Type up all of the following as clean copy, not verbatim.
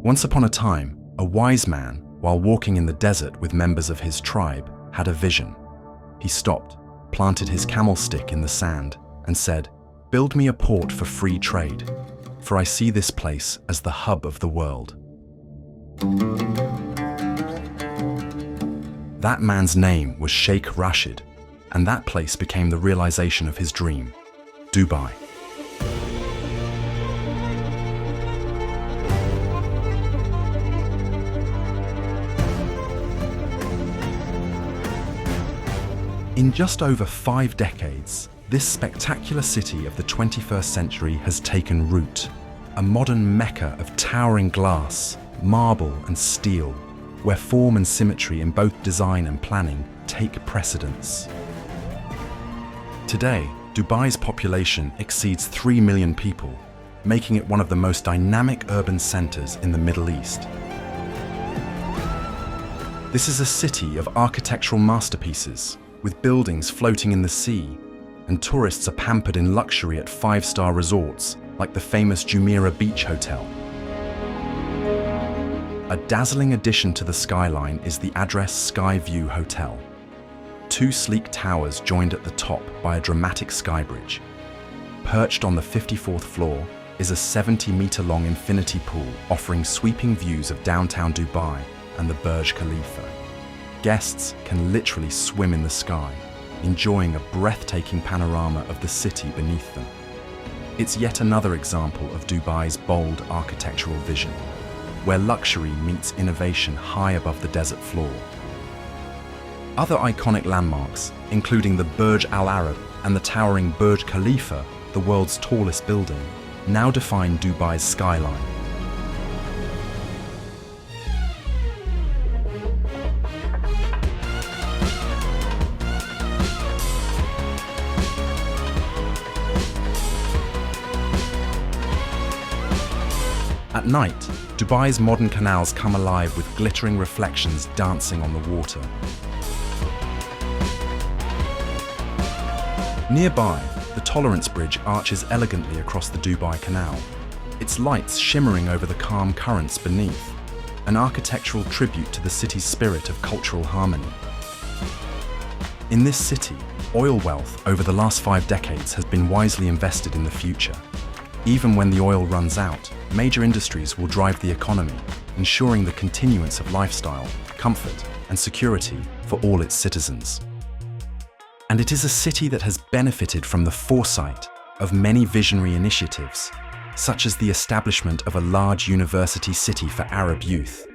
Once upon a time, a wise man, while walking in the desert with members of his tribe, had a vision. He stopped, planted his camel stick in the sand, and said, "Build me a port for free trade, for I see this place as the hub of the world." That man's name was Sheikh Rashid, and that place became the realization of his dream, Dubai. In just over 5 decades, this spectacular city of the 21st century has taken root, a modern mecca of towering glass, marble and steel, where form and symmetry in both design and planning take precedence. Today, Dubai's population exceeds 3 million people, making it one of the most dynamic urban centers in the Middle East. This is a city of architectural masterpieces, with buildings floating in the sea, and tourists are pampered in luxury at 5-star resorts like the famous Jumeirah Beach Hotel. A dazzling addition to the skyline is the Address Sky View Hotel. 2 sleek towers joined at the top by a dramatic sky bridge. Perched on the 54th floor is a 70-meter-long infinity pool offering sweeping views of downtown Dubai and the Burj Khalifa. Guests can literally swim in the sky, enjoying a breathtaking panorama of the city beneath them. It's yet another example of Dubai's bold architectural vision, where luxury meets innovation high above the desert floor. Other iconic landmarks, including the Burj Al Arab and the towering Burj Khalifa, the world's tallest building, now define Dubai's skyline. At night, Dubai's modern canals come alive with glittering reflections dancing on the water. Nearby, the Tolerance Bridge arches elegantly across the Dubai Canal, its lights shimmering over the calm currents beneath, an architectural tribute to the city's spirit of cultural harmony. In this city, oil wealth over the last 5 decades has been wisely invested in the future. Even when the oil runs out, major industries will drive the economy, ensuring the continuance of lifestyle, comfort, and security for all its citizens. And it is a city that has benefited from the foresight of many visionary initiatives, such as the establishment of a large university city for Arab youth.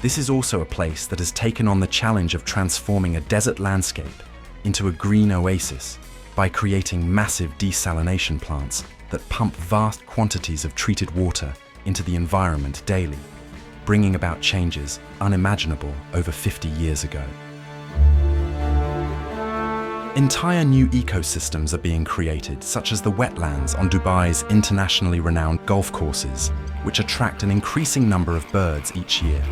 This is also a place that has taken on the challenge of transforming a desert landscape into a green oasis by creating massive desalination plants that pump vast quantities of treated water into the environment daily, bringing about changes unimaginable over 50 years ago. Entire new ecosystems are being created, such as the wetlands on Dubai's internationally renowned golf courses, which attract an increasing number of birds each year.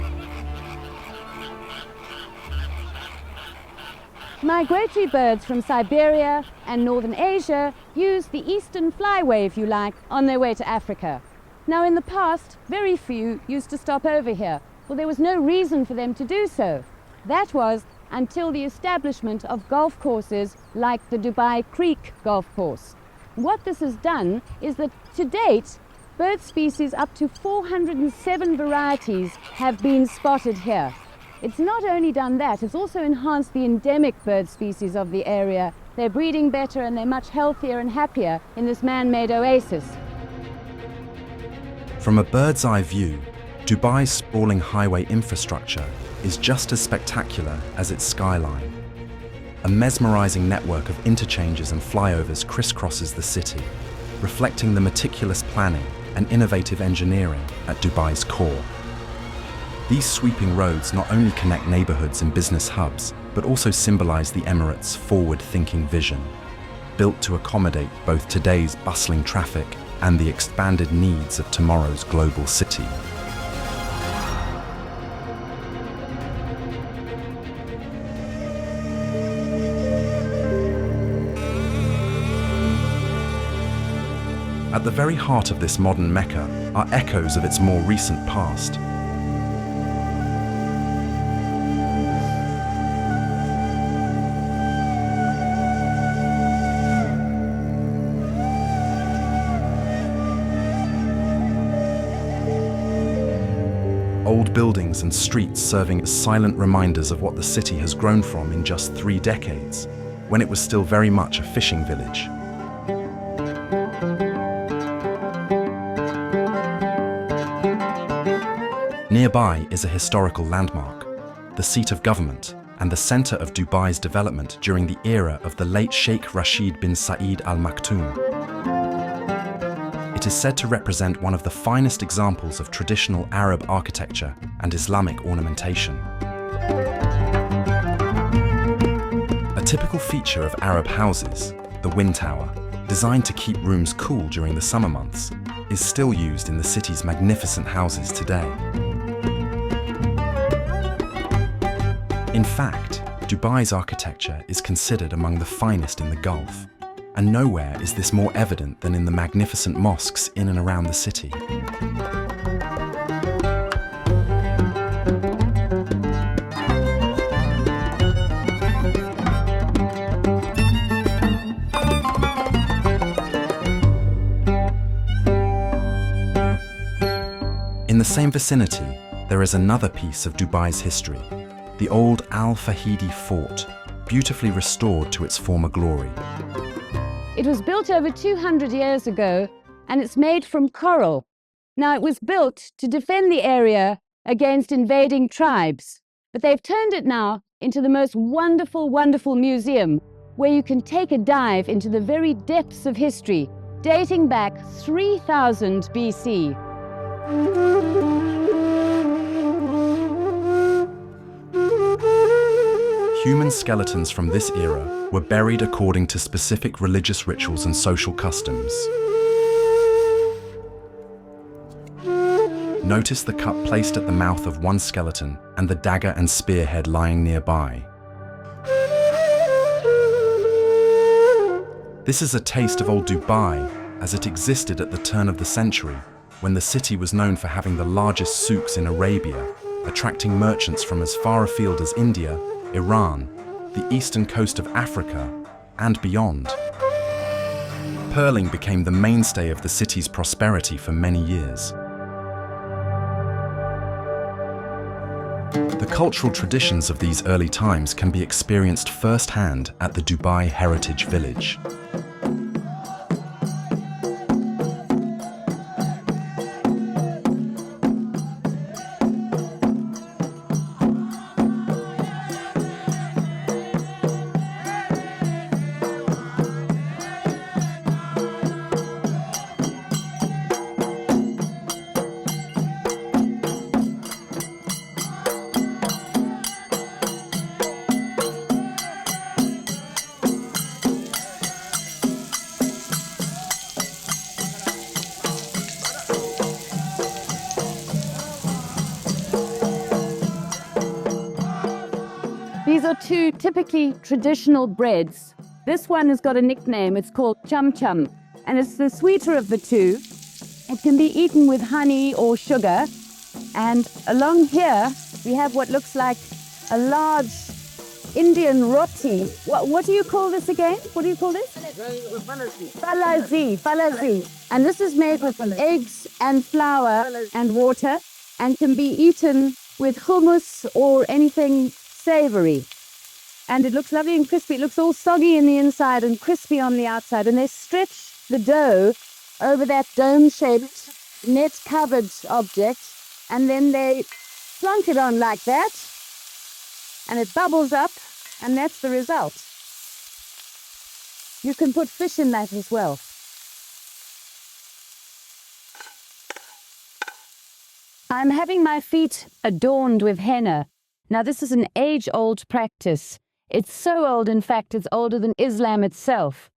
Migratory birds from Siberia and northern Asia use the eastern flyway, if you like, on their way to Africa. Now, in the past, very few used to stop over here. Well, there was no reason for them to do so. That was until the establishment of golf courses like the Dubai Creek Golf Course. What this has done is that to date, bird species up to 407 varieties have been spotted here. It's not only done that, it's also enhanced the endemic bird species of the area. They're breeding better and they're much healthier and happier in this man-made oasis. From a bird's eye view, Dubai's sprawling highway infrastructure is just as spectacular as its skyline. A mesmerizing network of interchanges and flyovers crisscrosses the city, reflecting the meticulous planning and innovative engineering at Dubai's core. These sweeping roads not only connect neighborhoods and business hubs, but also symbolize the Emirates' forward-thinking vision, built to accommodate both today's bustling traffic and the expanded needs of tomorrow's global city. At the very heart of this modern Mecca are echoes of its more recent past. Old buildings and streets serving as silent reminders of what the city has grown from in just 3 decades, when it was still very much a fishing village. Nearby is a historical landmark, the seat of government and the center of Dubai's development during the era of the late Sheikh Rashid bin Saeed Al Maktoum. It is said to represent one of the finest examples of traditional Arab architecture and Islamic ornamentation. A typical feature of Arab houses, the wind tower, designed to keep rooms cool during the summer months, is still used in the city's magnificent houses today. In fact, Dubai's architecture is considered among the finest in the Gulf. And nowhere is this more evident than in the magnificent mosques in and around the city. In the same vicinity, there is another piece of Dubai's history, the old Al Fahidi fort, beautifully restored to its former glory. It was built over 200 years ago, and it's made from coral. Now, it was built to defend the area against invading tribes, but they've turned it now into the most wonderful, wonderful museum, where you can take a dive into the very depths of history, dating back 3000 BC. Human skeletons from this era were buried according to specific religious rituals and social customs. Notice the cup placed at the mouth of one skeleton and the dagger and spearhead lying nearby. This is a taste of old Dubai as it existed at the turn of the century, when the city was known for having the largest souks in Arabia, attracting merchants from as far afield as India, Iran, the eastern coast of Africa, and beyond. Pearling became the mainstay of the city's prosperity for many years. The cultural traditions of these early times can be experienced firsthand at the Dubai Heritage Village. These are 2 typically traditional breads. This one has got a nickname, it's called chum chum, and it's the sweeter of the 2. It can be eaten with honey or sugar, and along here we have what looks like a large Indian roti. What do you call this again? What do you call this? Falazi. And this is made with eggs and flour and water, and can be eaten with hummus or anything savory. And it looks lovely and crispy. It looks all soggy in the inside and crispy on the outside. And they stretch the dough over that dome-shaped, net-covered object, and then they plonk it on like that, and it bubbles up, and that's the result. You can put fish in that as well. I'm having my feet adorned with henna. Now, this is an age-old practice. It's so old, in fact, it's older than Islam itself.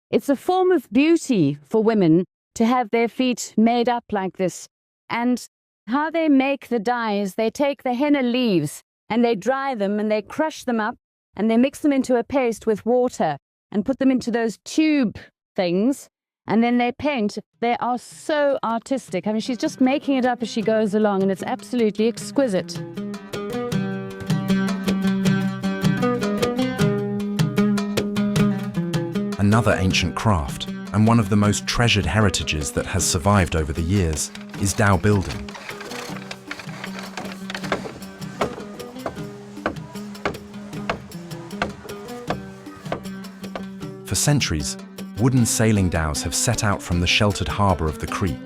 It's a form of beauty for women to have their feet made up like this. And how they make the dye is they take the henna leaves and they dry them and they crush them up and they mix them into a paste with water and put them into those tube things. and then they paint. They are so artistic. I mean, she's just making it up as she goes along, and it's absolutely exquisite. Another ancient craft, and one of the most treasured heritages that has survived over the years, is dhow building. For centuries, wooden sailing dhows have set out from the sheltered harbour of the creek.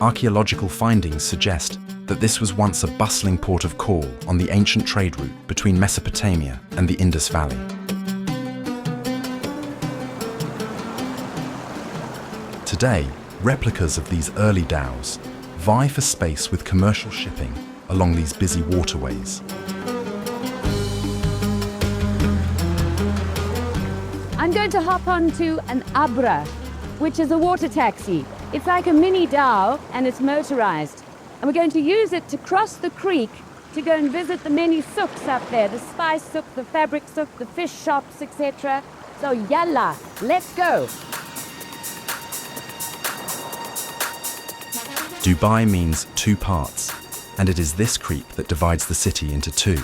Archaeological findings suggest that this was once a bustling port of call on the ancient trade route between Mesopotamia and the Indus Valley. Today, replicas of these early dhows vie for space with commercial shipping along these busy waterways. I'm going to hop onto an abra, which is a water taxi. It's like a mini dhow and it's motorized. And we're going to use it to cross the creek to go and visit the many souks up there, the spice souk, the fabric souk, the fish shops, etc. So yalla, let's go. Dubai means two parts, and it is this creek that divides the city into two.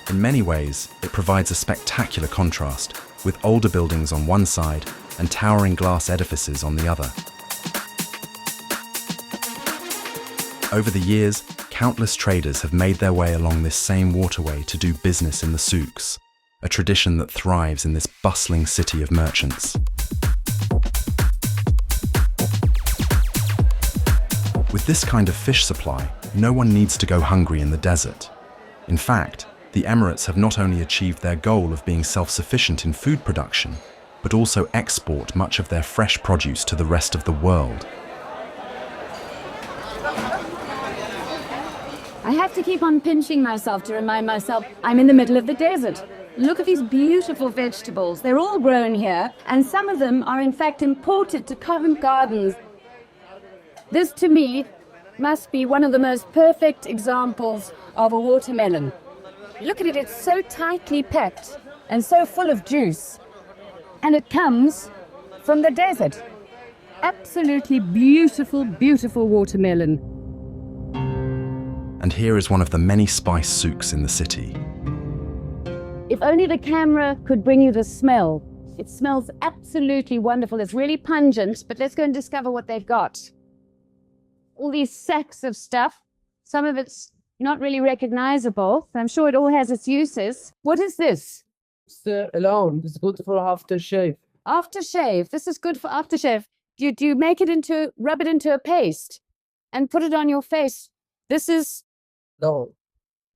In many ways, it provides a spectacular contrast, with older buildings on one side and towering glass edifices on the other. Over the years, countless traders have made their way along this same waterway to do business in the souks, a tradition that thrives in this bustling city of merchants. With this kind of fish supply, no one needs to go hungry in the desert. In fact, the Emirates have not only achieved their goal of being self-sufficient in food production, but also export much of their fresh produce to the rest of the world. I have to keep on pinching myself to remind myself I'm in the middle of the desert. Look at these beautiful vegetables. They're all grown here, and some of them are in fact imported to Covent Gardens. This, to me, must be one of the most perfect examples of a watermelon. Look at it, it's so tightly packed and so full of juice. And it comes from the desert. Absolutely beautiful, beautiful watermelon. And here is one of the many spice souks in the city. If only the camera could bring you the smell. It smells absolutely wonderful. It's really pungent, but let's go and discover what they've got. All these sacks of stuff. Some of it's not really recognizable. I'm sure it all has its uses. What is this? It's alone. It's good for aftershave. Aftershave. This is good for aftershave. Do you make it into, rub it into a paste and put it on your face? This is No.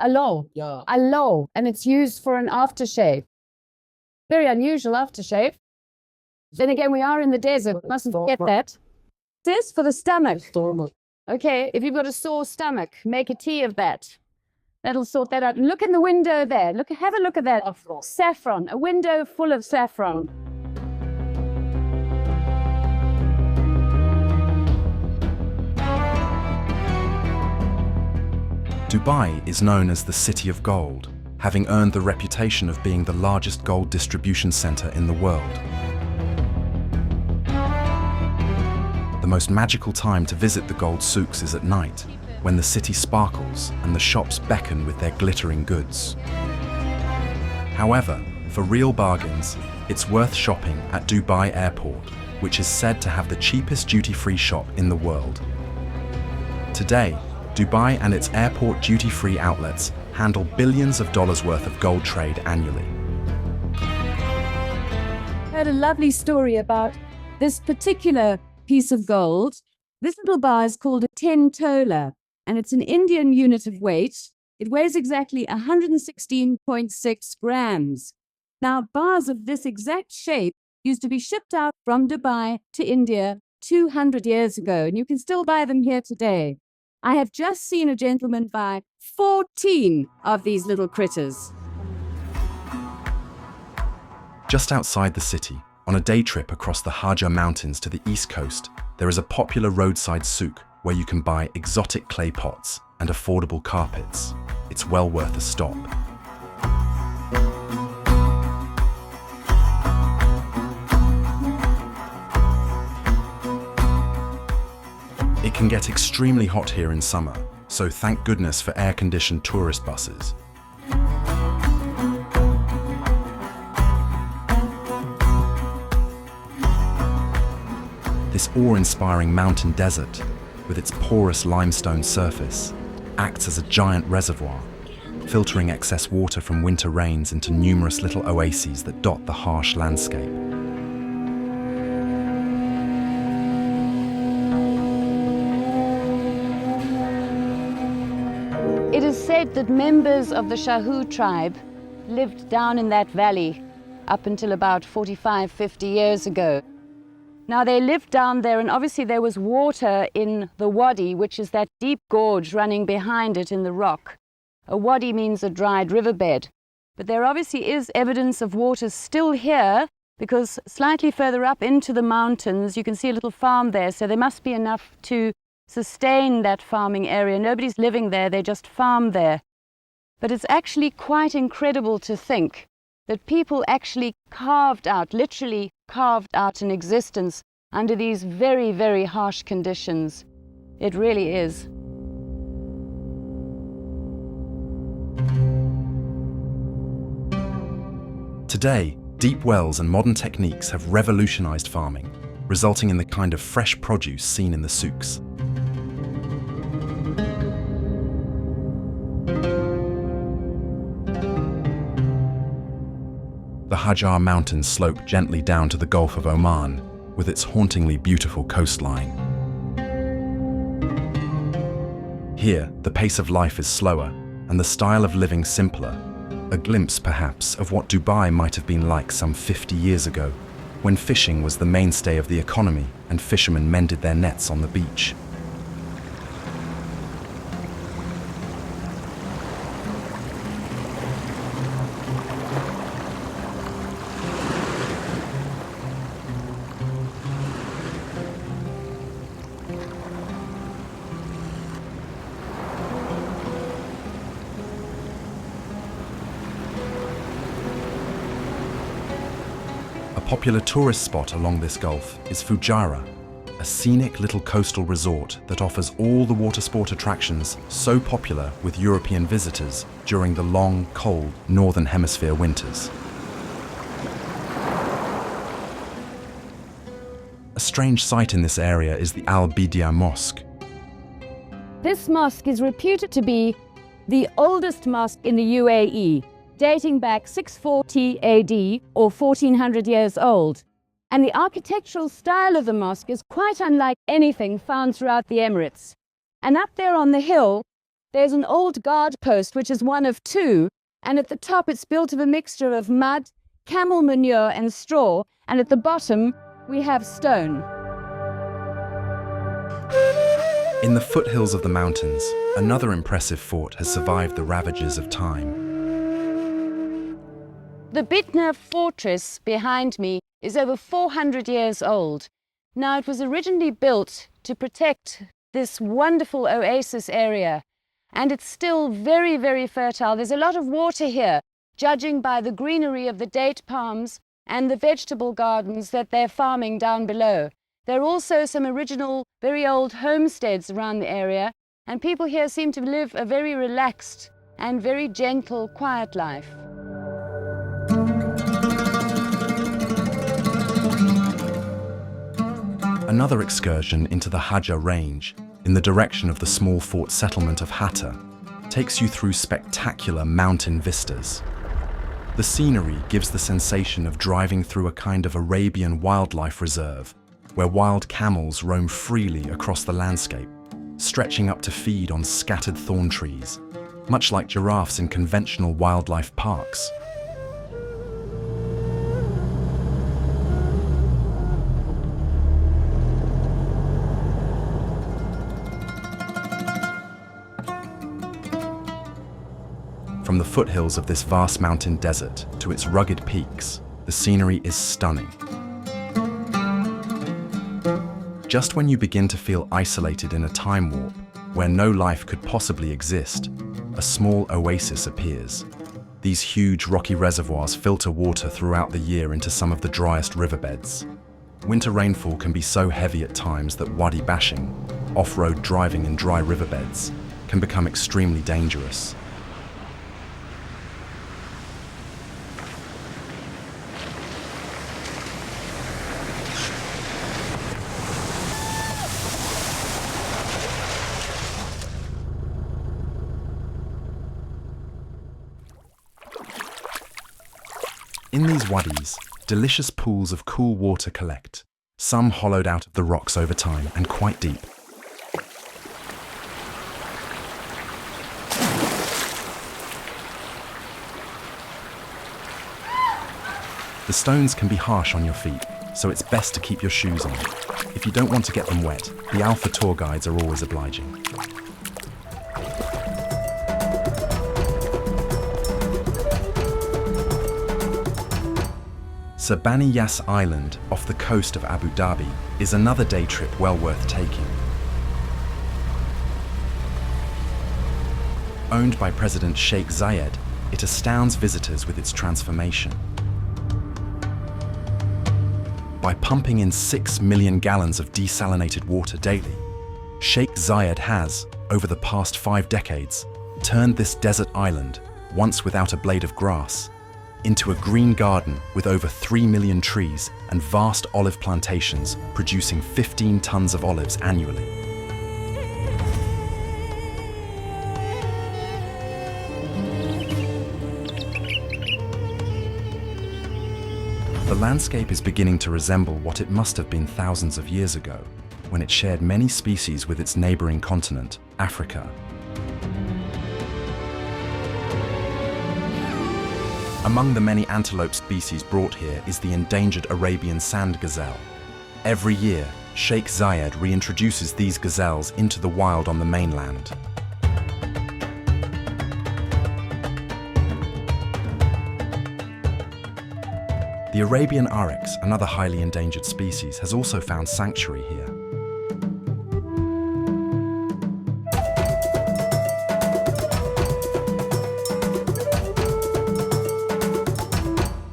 aloe. Yeah. Aloe. And it's used for an aftershave. Very unusual aftershave. Then again, we are in the desert. Mustn't forget that. This for the stomach. Stomach. Okay, if you've got a sore stomach, make a tea of that. That'll sort that out. Look in the window there. Look, have a look at that. Saffron. Saffron. A window full of saffron. Dubai is known as the City of Gold, having earned the reputation of being the largest gold distribution center in the world. The most magical time to visit the gold souks is at night, when the city sparkles and the shops beckon with their glittering goods. However, for real bargains, it's worth shopping at Dubai Airport, which is said to have the cheapest duty-free shop in the world. Today, Dubai and its airport duty-free outlets handle billions of dollars worth of gold trade annually. I heard a lovely story about this particular piece of gold. This little bar is called a 10 tola, and it's an Indian unit of weight. It weighs exactly 116.6 grams. Now, bars of this exact shape used to be shipped out from Dubai to India 200 years ago, and you can still buy them here today. I have just seen a gentleman buy 14 of these little critters. Just outside the city, on a day trip across the Hajar Mountains to the east coast, there is a popular roadside souk where you can buy exotic clay pots and affordable carpets. It's well worth a stop. get extremely hot here in summer, so thank goodness for air-conditioned tourist buses. This awe-inspiring mountain desert, with its porous limestone surface, acts as a giant reservoir, filtering excess water from winter rains into numerous little oases that dot the harsh landscape. It is said that members of the Shahu tribe lived down in that valley up until about 45, 50 years ago. Now they lived down there, and obviously there was water in the wadi, which is that deep gorge running behind it in the rock. A wadi means a dried riverbed. But there obviously is evidence of water still here, because slightly further up into the mountains you can see a little farm there, so there must be enough to sustain that farming area. Nobody's living there, they just farm there. But it's actually quite incredible to think that people actually carved out, literally carved out an existence under these very, very harsh conditions. It really is. Today, deep wells and modern techniques have revolutionized farming, resulting in the kind of fresh produce seen in the souks. The Hajar Mountains slope gently down to the Gulf of Oman, with its hauntingly beautiful coastline. Here, the pace of life is slower, and the style of living simpler, a glimpse, perhaps, of what Dubai might have been like some 50 years ago, when fishing was the mainstay of the economy and fishermen mended their nets on the beach. A popular tourist spot along this gulf is Fujairah, a scenic little coastal resort that offers all the water sport attractions so popular with European visitors during the long, cold Northern Hemisphere winters. A strange sight in this area is the Al-Bidia Mosque. This mosque is reputed to be the oldest mosque in the UAE, dating back 640 AD or 1400 years old. And the architectural style of the mosque is quite unlike anything found throughout the Emirates. And up there on the hill, there's an old guard post, which is one of two, and at the top it's built of a mixture of mud, camel manure and straw, and at the bottom we have stone. In the foothills of the mountains, another impressive fort has survived the ravages of time. The Bitna fortress behind me is over 400 years old. Now, it was originally built to protect this wonderful oasis area, and it's still very, very fertile. There's a lot of water here, judging by the greenery of the date palms and the vegetable gardens that they're farming down below. There are also some original, very old homesteads around the area, and people here seem to live a very relaxed and very gentle, quiet life. Another excursion into the Hajar range, in the direction of the small fort settlement of Hatta, takes you through spectacular mountain vistas. The scenery gives the sensation of driving through a kind of Arabian wildlife reserve, where wild camels roam freely across the landscape, stretching up to feed on scattered thorn trees, much like giraffes in conventional wildlife parks. From the foothills of this vast mountain desert to its rugged peaks, the scenery is stunning. Just when you begin to feel isolated in a time warp, where no life could possibly exist, a small oasis appears. These huge rocky reservoirs filter water throughout the year into some of the driest riverbeds. Winter rainfall can be so heavy at times that wadi bashing, off-road driving in dry riverbeds, can become extremely dangerous. In these wadis, delicious pools of cool water collect, some hollowed out of the rocks over time and quite deep. The stones can be harsh on your feet, so it's best to keep your shoes on. If you don't want to get them wet, the Alpha tour guides are always obliging. Sir Bani Yas Island, off the coast of Abu Dhabi, is another day trip well worth taking. Owned by President Sheikh Zayed, it astounds visitors with its transformation. By pumping in 6 million gallons of desalinated water daily, Sheikh Zayed has, over the past 5 decades, turned this desert island, once without a blade of grass, into a green garden with over 3 million trees and vast olive plantations producing 15 tons of olives annually. The landscape is beginning to resemble what it must have been thousands of years ago, when it shared many species with its neighboring continent, Africa. Among the many antelope species brought here is the endangered Arabian sand gazelle. Every year, Sheikh Zayed reintroduces these gazelles into the wild on the mainland. The Arabian oryx, another highly endangered species, has also found sanctuary here.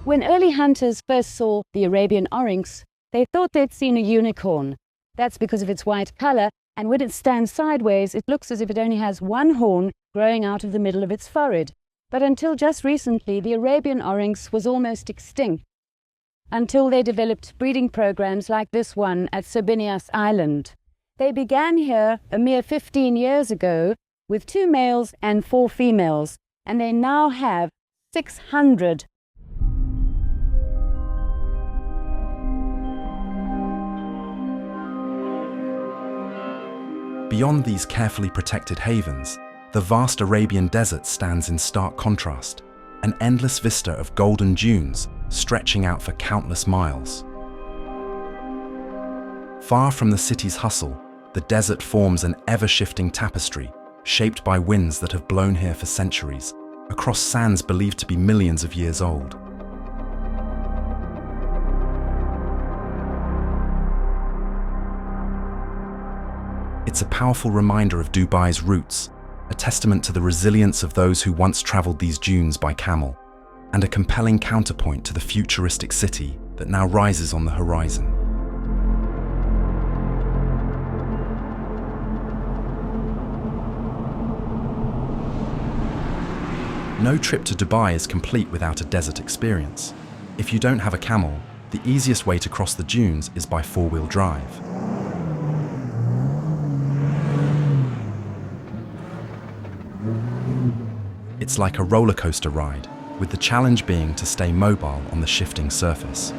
When early hunters first saw the Arabian oryx, they thought they'd seen a unicorn. That's because of its white color, and when it stands sideways, it looks as if it only has one horn growing out of the middle of its forehead. But until just recently, the Arabian oryx was almost extinct, until they developed breeding programs like this one at Sir Bani Yas Island. They began here a mere 15 years ago with 2 males and 4 females, and they now have 600. Beyond these carefully protected havens, the vast Arabian desert stands in stark contrast, an endless vista of golden dunes stretching out for countless miles. Far from the city's hustle, the desert forms an ever-shifting tapestry shaped by winds that have blown here for centuries, across sands believed to be millions of years old. It's a powerful reminder of Dubai's roots, a testament to the resilience of those who once traveled these dunes by camel, and a compelling counterpoint to the futuristic city that now rises on the horizon. No trip to Dubai is complete without a desert experience. If you don't have a camel, the easiest way to cross the dunes is by 4-wheel drive. It's like a roller coaster ride, with the challenge being to stay mobile on the shifting surface.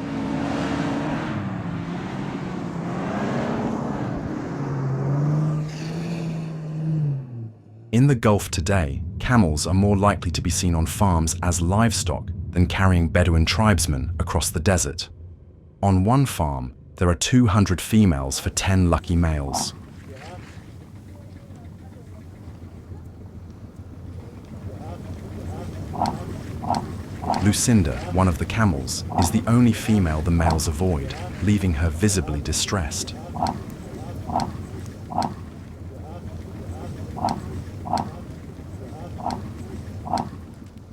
In the Gulf today, camels are more likely to be seen on farms as livestock than carrying Bedouin tribesmen across the desert. On one farm, there are 200 females for 10 lucky males. Lucinda, one of the camels, is the only female the males avoid, leaving her visibly distressed.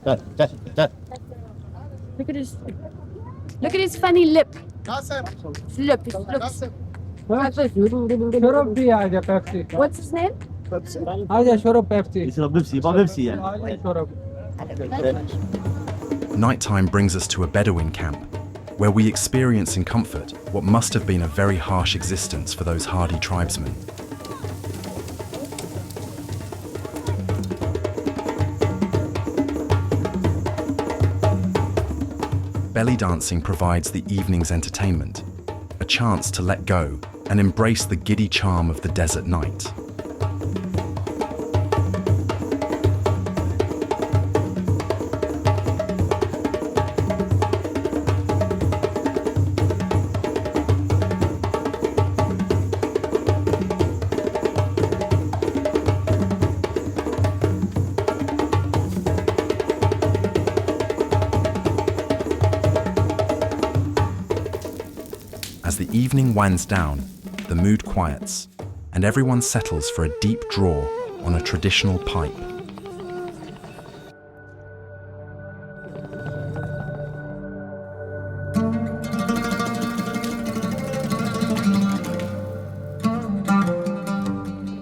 Look at his funny lip. شرب بي حاجة بيبسي. What's his name? حاجة شرب بيبسي. يشرب بيبسي يبغى بيبسي يعني. حاجة شرب. Nighttime brings us to a Bedouin camp, where we experience in comfort what must have been a very harsh existence for those hardy tribesmen. Belly dancing provides the evening's entertainment, a chance to let go and embrace the giddy charm of the desert night. As the evening winds down, the mood quiets, and everyone settles for a deep draw on a traditional pipe.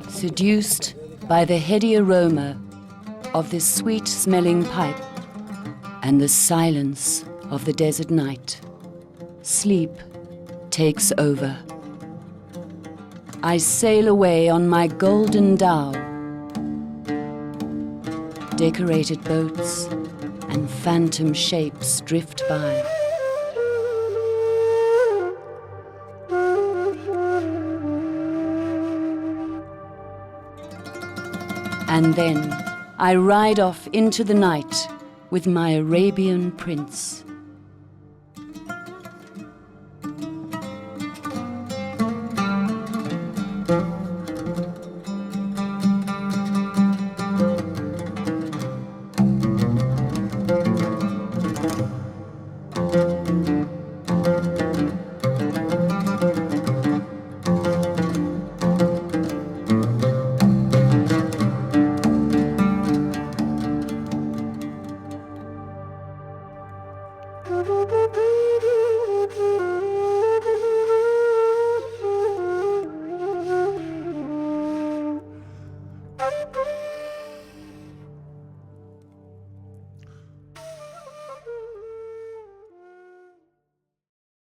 Seduced by the heady aroma of this sweet-smelling pipe and the silence of the desert night, sleep takes over. I sail away on my golden dhow. Decorated boats and phantom shapes drift by. And then I ride off into the night with my Arabian prince.